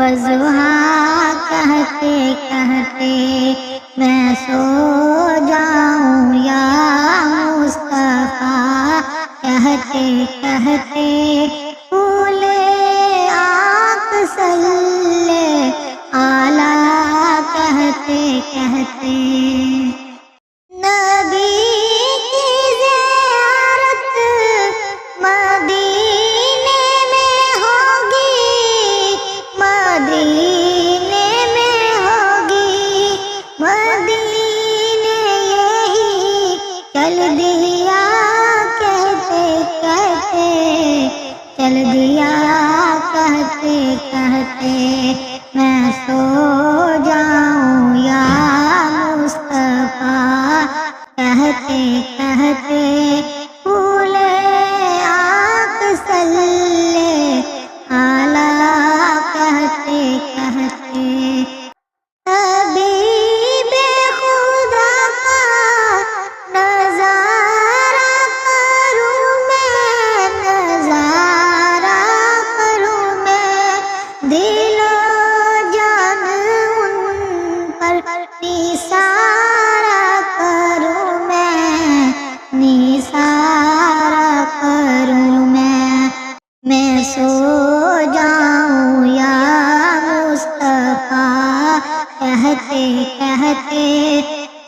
وضحا کہتے کہتے میں سو جاؤں یا مصطفیٰ، کہتے کہتے پھول آنکھ صلی اعلیٰ، کہتے کہتے نبی کی زیارت مدینے میں ہوگی، مدینے میں ہوگی، مدینے یہی چل دیا، کہتے کہتے چل دیا، کہتے کہتے میں سو جاؤں یا مصطفیٰ، کہتے کہتے پھول آنکھ صلی اعلیٰ، کہتے کہتے حبیب خدا کا نظارہ کروں میں، نظارہ کروں میں، دل و جان ان پر نثارہ کروں میں، نثارہ کروں میں سو جاؤں یا مصطفیٰ، کہتے کہتے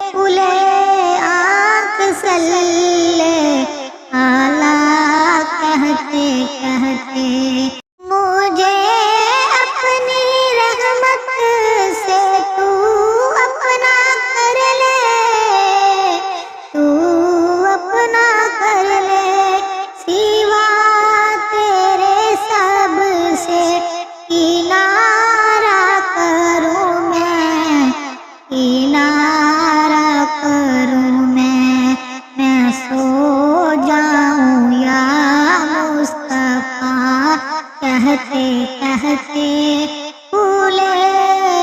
پھول آنکھ صلی اعلیٰ، کہتے کہتے مجھے اپنی رحمت سے تو اپنا کر لے، تو اپنا کر لے، سوا تیرے سب سے کنارہ کروں میں، کنارہ کروں میں سو جاؤں یا مصطفیٰ، کہتے کہتے پھول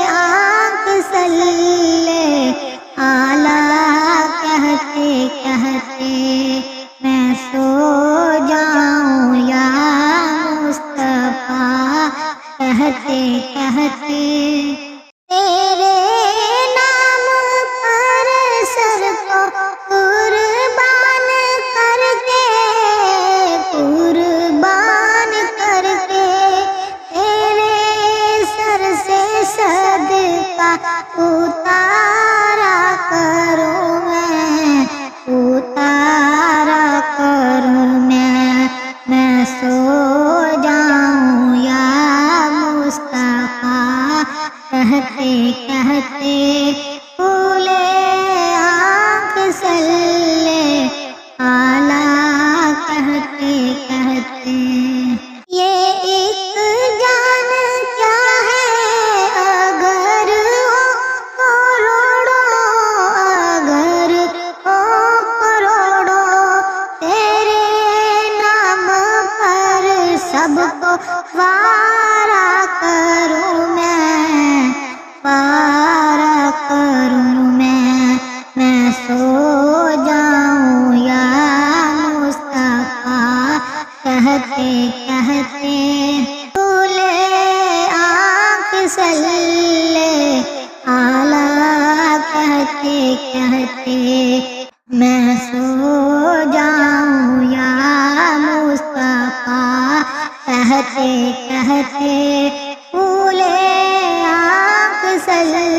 آنکھ صلی اعلیٰ، کہتے کہتے میں سو جاؤں یا مصطفیٰ، کہتے کہتے تیرے نام پر سر کو قربان کر کے، قربان کر کے تیرے سر سے صدقہ اتارا کروں میں، اتارا کروں میں سو جاؤں یا مصطفیٰ، کہتے کہتے پھول آنکھ صلی اعلیٰ، کہتے کہتے یہ ایک جان کیا ہے اگر ہو کروڑوں، اگر ہو کروڑوں، تیرے نام پر سب کو وارا کروں میں، وارا کروں میں سو جاؤں یا مصطفیٰ، کہتے کہتے پھول آنکھ صلی اعلیٰ، کہتے کہتے میں سو جاؤں یا مصطفیٰ، کہتے کہتے پھول آنکھ صلی